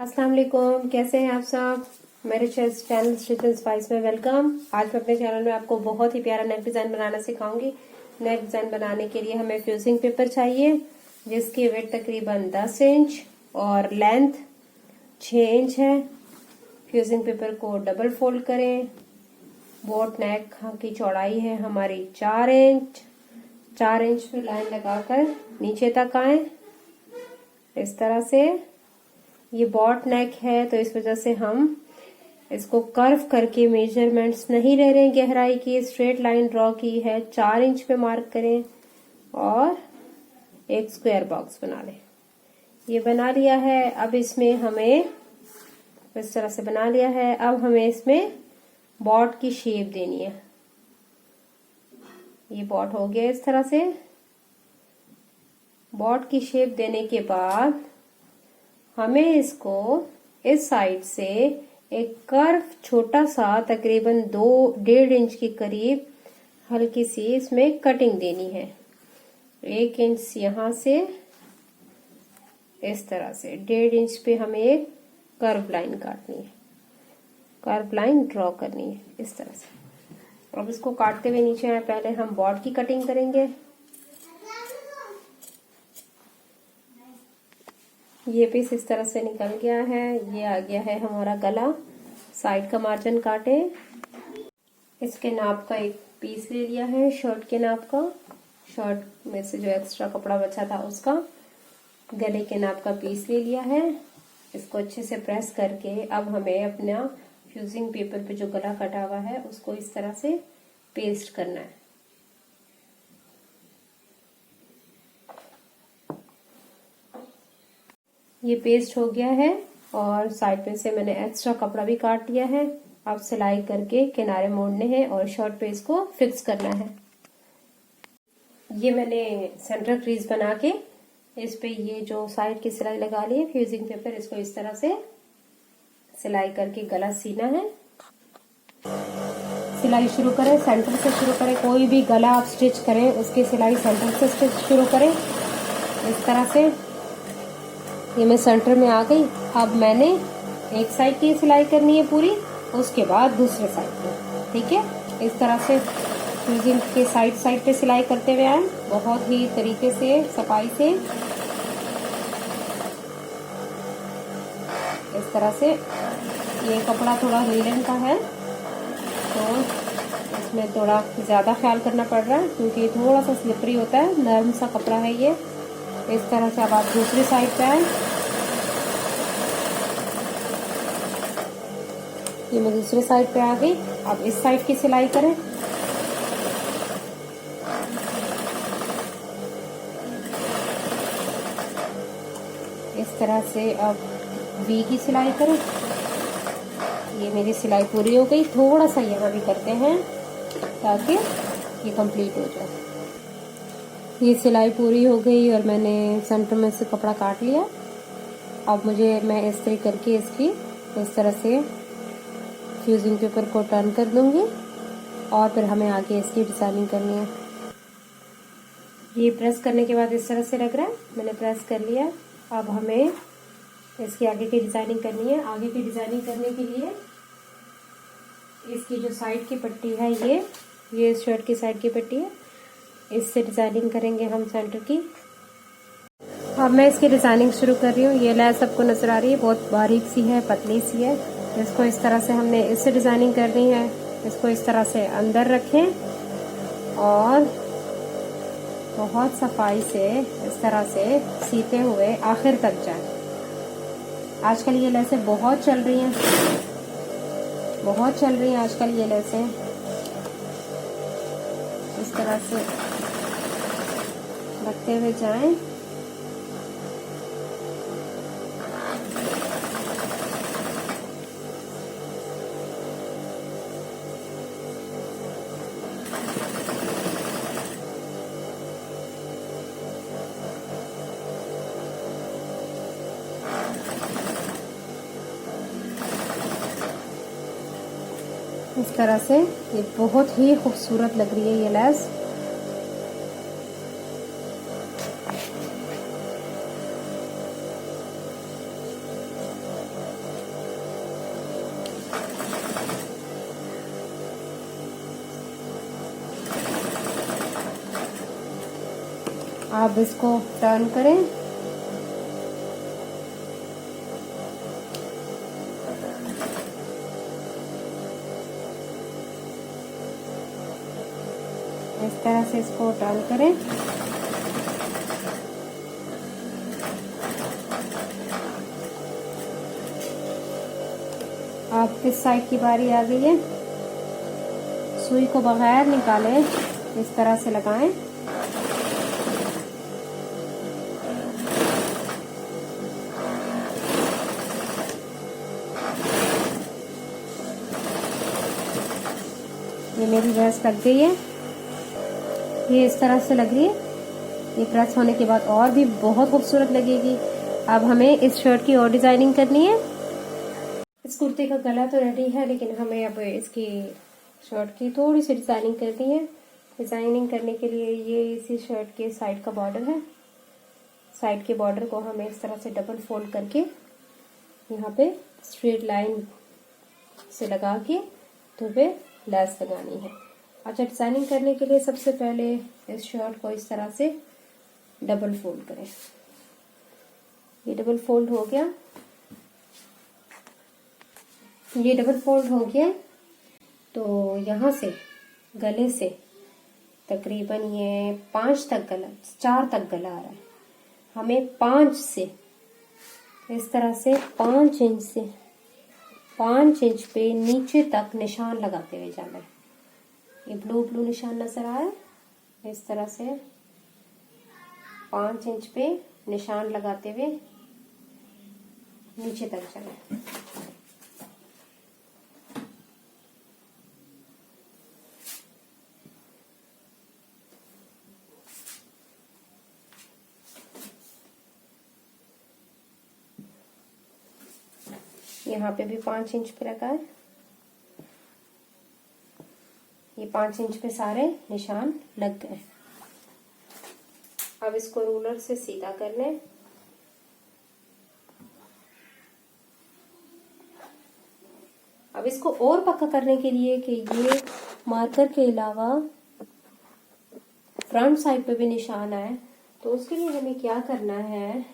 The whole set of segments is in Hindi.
अस्सलाम वालेकुम, कैसे हैं आप सब। मेरे चैनल स्टिच स्पाइस में वेलकम। आज मैं अपने चैनल में आपको बहुत ही प्यारा नेक डिजाइन बनाना सिखाऊंगी। नेक डिजाइन बनाने के लिए हमें फ्यूजिंग पेपर चाहिए जिसकी वेट तकरीबन 10 इंच और लेंथ 6 इंच है। फ्यूजिंग पेपर को डबल फोल्ड करें। बोट नेक की चौड़ाई है हमारी 4 इंच। 4 इंच पे लाइन लगाकर नीचे तक आए इस तरह से। ये बॉट नेक है तो इस वजह से हम इसको कर्व करके मेजरमेंट्स नहीं ले रहे हैं गहराई की, स्ट्रेट लाइन ड्रॉ की है। 4 इंच पे मार्क करें और एक स्क्वायर बॉक्स बना लें। ये बना लिया है। अब इसमें हमें इस तरह से बना लिया है। अब हमें इसमें बॉट की शेप देनी है। ये बॉट हो गया इस तरह से। बॉट की शेप देने के बाद हमें इसको इस साइड से एक कर्व छोटा सा तकरीबन 2-1.5 इंच के करीब हल्की सी इसमें कटिंग देनी है। 1 इंच यहां से इस तरह से 1.5 इंच पे हमें एक कर्व लाइन काटनी है, कर्व लाइन ड्रॉ करनी है इस तरह से। अब इसको काटते हुए नीचे आए, पहले हम बॉट की कटिंग करेंगे। ये पीस इस तरह से निकल गया है। ये आ गया है हमारा गला। साइड का मार्जिन काटें। इसके नाप का एक पीस ले लिया है, शर्ट के नाप का। शर्ट में से जो एक्स्ट्रा कपड़ा बचा था उसका गले के नाप का पीस ले लिया है। इसको अच्छे से प्रेस करके अब हमें अपना फ्यूजिंग पेपर पे जो गला कटा हुआ है उसको इस तरह से पेस्ट करना है। ये पेस्ट हो गया है और साइड पे से मैंने एक्स्ट्रा कपड़ा भी काट लिया है। अब सिलाई करके किनारे मोड़ने हैं और शर्ट पे इसको फिक्स करना है। ये मैंने सेंटर क्रीज बना के इस पे ये जो साइड की सिलाई लगा ली है फ्यूजिंग पेपर, इसको इस तरह से सिलाई करके गला सीना है। सिलाई शुरू करें, सेंटर से शुरू करें। कोई भी गला आप स्टिच करें उसकी सिलाई सेंटर से स्टिच शुरू करें इस तरह से। ये मैं सेंटर में आ गई। अब मैंने एक साइड की सिलाई करनी है पूरी, उसके बाद दूसरे साइड पे, ठीक है। इस तरह से फ्यूजिंग के साइड पे सिलाई करते हुए आए, बहुत ही तरीके से सफाई से इस तरह से। ये कपड़ा थोड़ा लीलन का है तो इसमें थोड़ा ज्यादा ख्याल करना पड़ रहा है क्योंकि थोड़ा सा स्लिपरी होता है, नरम सा कपड़ा है ये। इस तरह से अब आप दूसरी साइड पे आए। ये मैं दूसरी साइड पे आ गई। अब इस साइड की सिलाई करें। इस तरह से अब वी की सिलाई करें। ये मेरी सिलाई पूरी हो गई। थोड़ा सा यहाँ भी करते हैं ताकि ये कंप्लीट हो जाए। ये सिलाई पूरी हो गई और मैंने सेंटर में से कपड़ा काट लिया। अब मैं इस तरह करके इसकी इस तरह से फ्यूजिंग पेपर को टर्न कर दूंगी और फिर हमें आगे इसकी डिजाइनिंग करनी है। ये प्रेस करने के बाद इस तरह से लग रहा है, मैंने प्रेस कर लिया। अब हमें इसकी आगे की डिजाइनिंग करनी है। आगे की डिजाइनिंग करने के लिए इसकी जो साइड की पट्टी है ये शर्ट की साइड की पट्टी है, इससे डिजाइनिंग करेंगे हम सेंटर की। अब मैं इसकी डिजाइनिंग शुरू कर रही हूँ। ये लेस आपको नजर आ रही है, बहुत बारीक सी है, पतली सी है। इसको इस तरह से हमने इससे डिजाइनिंग करनी है। इसको इस तरह से अंदर रखें और बहुत सफाई से इस तरह से सीते हुए आखिर तक जाएं। आजकल ये लेसें बहुत चल रही हैं, आजकल ये लेसें। इस तरह से रखते हुए जाएं। इस तरह से ये बहुत ही खूबसूरत लग रही है ये लेस। आप इसको टर्न करें। इस तरह से इसको टर्न करें। अब इस साइड की बारी आ गई है। सुई को बगैर निकाले इस तरह से लगाएं। ये मेरी प्रेस लग गई है। ये इस तरह से लग रही है। ये प्रेस होने के बाद और भी बहुत खूबसूरत लगेगी। अब हमें इस शर्ट की और डिजाइनिंग करनी है। इस कुर्ते का गला तो रेडी है, लेकिन हमें अब इसकी शर्ट की थोड़ी सी डिजाइनिंग करनी है। डिजाइनिंग करने के लिए ये इसी शर्ट के साइड का बॉर्डर है। साइड के बॉर्डर को हमें इस तरह से डबल फोल्ड करके यहाँ पे स्ट्रेट लाइन से लगा के तो पे लेस लगानी है। अच्छा, डिजाइनिंग करने के लिए सबसे पहले इस शर्ट को इस तरह से डबल फोल्ड करें। ये डबल फोल्ड हो गया। ये डबल फोल्ड हो गया तो यहाँ से गले से तकरीबन ये 4 तक गला आ रहा है। हमें 5 से इस तरह से 5 इंच पे नीचे तक निशान लगाते हुए जाना है। ये ब्लू निशान नजर आ रहा है। इस तरह से 5 इंच पे निशान लगाते हुए नीचे तक जाना है। यहाँ पे भी 5 इंच पे लगा है। ये 5 इंच पे सारे निशान लग गए। अब इसको रूलर से सीधा कर लें। अब इसको और पक्का करने के लिए कि ये मार्कर के अलावा फ्रंट साइड पे भी निशान आए, तो उसके लिए हमें क्या करना है,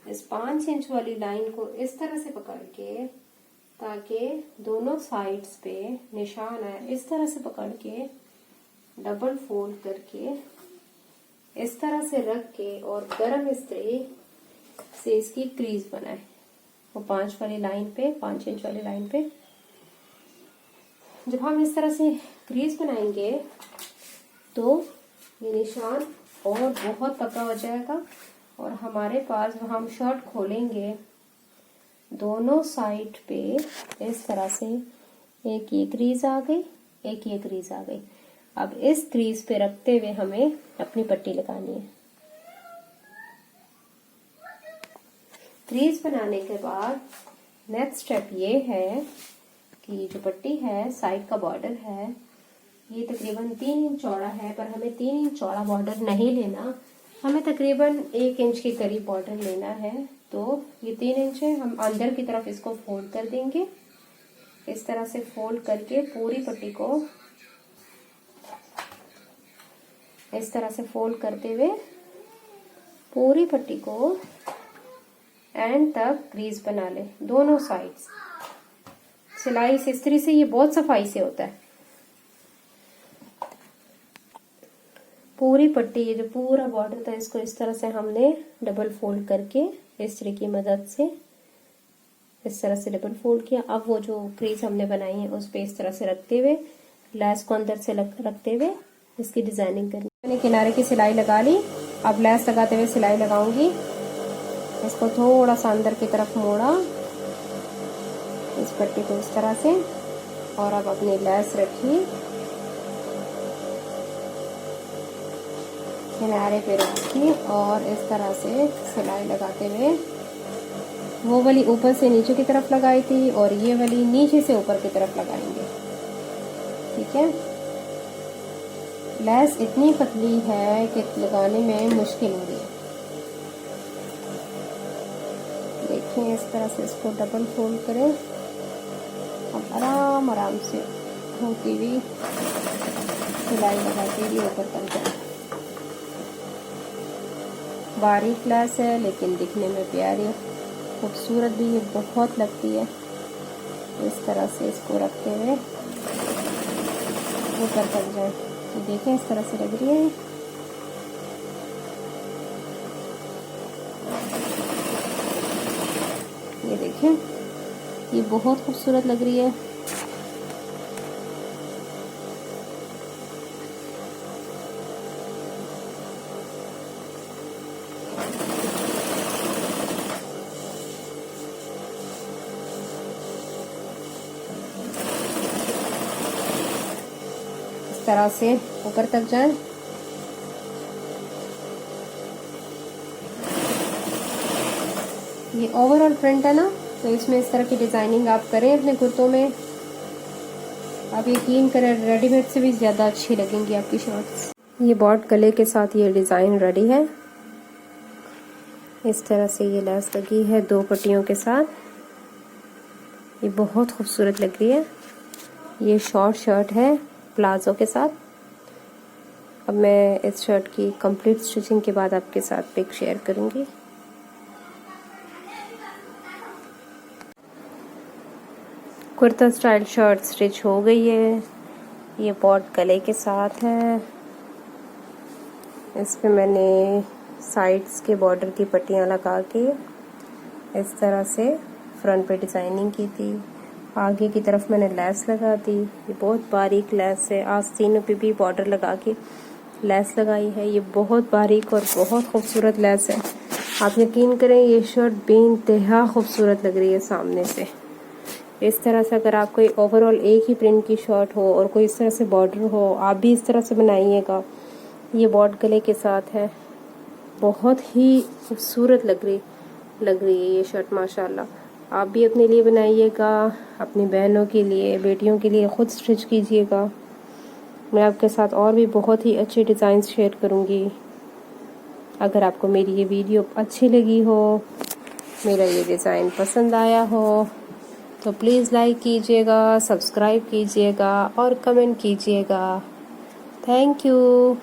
इस 5 इंच वाली लाइन को इस तरह से पकड़ के, ताकि दोनों साइड्स पे निशान आए, इस तरह से पकड़ के डबल फोल्ड करके इस तरह से रख के और गरम इस्त्री से इसकी क्रीज बनाए। वो 5 वाली लाइन पे, 5 इंच वाली लाइन पे जब हम इस तरह से क्रीज बनाएंगे तो ये निशान और बहुत पक्का हो जाएगा। और हमारे पास जब हम शर्ट खोलेंगे दोनों साइड पे इस तरह से एक ये क्रीज आ गई, एक ये क्रीज आ गई। अब इस क्रीज पे रखते हुए हमें अपनी पट्टी लगानी है। क्रीज बनाने के बाद नेक्स्ट स्टेप ये है कि जो पट्टी है, साइड का बॉर्डर है, ये तकरीबन 3 इंच चौड़ा है, पर हमें 3 इंच चौड़ा बॉर्डर नहीं लेना, हमें तकरीबन 1 इंच के करीब बॉर्डर लेना है। तो ये 3 इंच है, हम अंदर की तरफ इसको फोल्ड कर देंगे। इस तरह से फोल्ड करके पूरी पट्टी को इस तरह से फोल्ड करते हुए पूरी पट्टी को एंड तक क्रीज बना ले दोनों साइड्स। सिलाई से इस्त्री से ये बहुत सफाई से होता है। पूरी पट्टी, ये जो पूरा बॉर्डर था, इसको इस तरह से हमने डबल फोल्ड करके इस्त्री की मदद से इस तरह से डबल फोल्ड किया। अब वो जो क्रीज हमने बनाई है उस पे इस तरह से रखते हुए लेस को अंदर से रखते हुए इसकी डिजाइनिंग करनी। मैंने किनारे की सिलाई लगा ली। अब लेस लगाते हुए सिलाई लगाऊंगी। इसको थोड़ा सा अंदर की तरफ मोड़ा, इस पट्टी को इस तरह से, और अब अपनी लेस रखी, किनारे पे रखी और इस तरह से सिलाई लगाते हुए वो वाली ऊपर से नीचे की तरफ लगाई थी और ये वाली नीचे से ऊपर की तरफ लगाएंगे। ठीक है। लेस इतनी पतली है कि लगाने में मुश्किल हो रही है। देखिए इस तरह से इसको डबल फोल्ड करें। अब आराम आराम से होती हुई सिलाई लगाते हुए ऊपर तक जाए। बारीक लेस है लेकिन दिखने में प्यारी, खूबसूरत भी ये बहुत लगती है। इस तरह से इसको रखते हुए ऊपर तक जाए, तो देखें इस तरह से लग रही है। ये देखें, ये बहुत खूबसूरत लग रही है। इस तरह से ऊपर तक जाए। ये ओवरऑल फ्रंट है ना, तो इसमें इस तरह की डिजाइनिंग आप करें अपने कुर्तों में। आप यकीन करें रेडीमेड से भी ज़्यादा अच्छी लगेंगी आपकी शर्ट्स। ये बॉट गले के साथ ये डिज़ाइन रेडी है। इस तरह से ये लेस लगी है 2 पट्टियों के साथ। ये बहुत खूबसूरत लग रही है। ये शॉर्ट शर्ट है प्लाजो के साथ। अब मैं इस शर्ट की कंप्लीट स्टिचिंग के बाद आपके साथ पिक शेयर करूँगी। कुर्ता स्टाइल शर्ट स्टिच हो गई है। ये बॉट गले के साथ है। इस पे मैंने साइड्स के बॉर्डर की पट्टियाँ लगा के इस तरह से फ्रंट पे डिज़ाइनिंग की थी। आगे की तरफ मैंने लेस लगा दी। ये बहुत बारीक लेस है। आस्तीनों पे भी बॉर्डर लगा के लेस लगाई है। ये बहुत बारीक और बहुत खूबसूरत लेस है। आप यकीन करें ये शर्ट बेइंतहा खूबसूरत लग रही है सामने से। इस तरह से अगर आप कोई ओवरऑल एक ही प्रिंट की शर्ट हो और कोई इस तरह से बॉर्डर हो, आप भी इस तरह से बनाइएगा। ये बॉट गले के साथ है, बहुत ही खूबसूरत लग रही है ये शर्ट माशाल्लाह। आप भी अपने लिए बनाइएगा, अपनी बहनों के लिए, बेटियों के लिए खुद स्टिच कीजिएगा। मैं आपके साथ और भी बहुत ही अच्छे डिज़ाइन शेयर करूँगी। अगर आपको मेरी ये वीडियो अच्छी लगी हो, मेरा ये डिज़ाइन पसंद आया हो, तो प्लीज़ लाइक कीजिएगा, सब्सक्राइब कीजिएगा और कमेंट कीजिएगा। Thank you.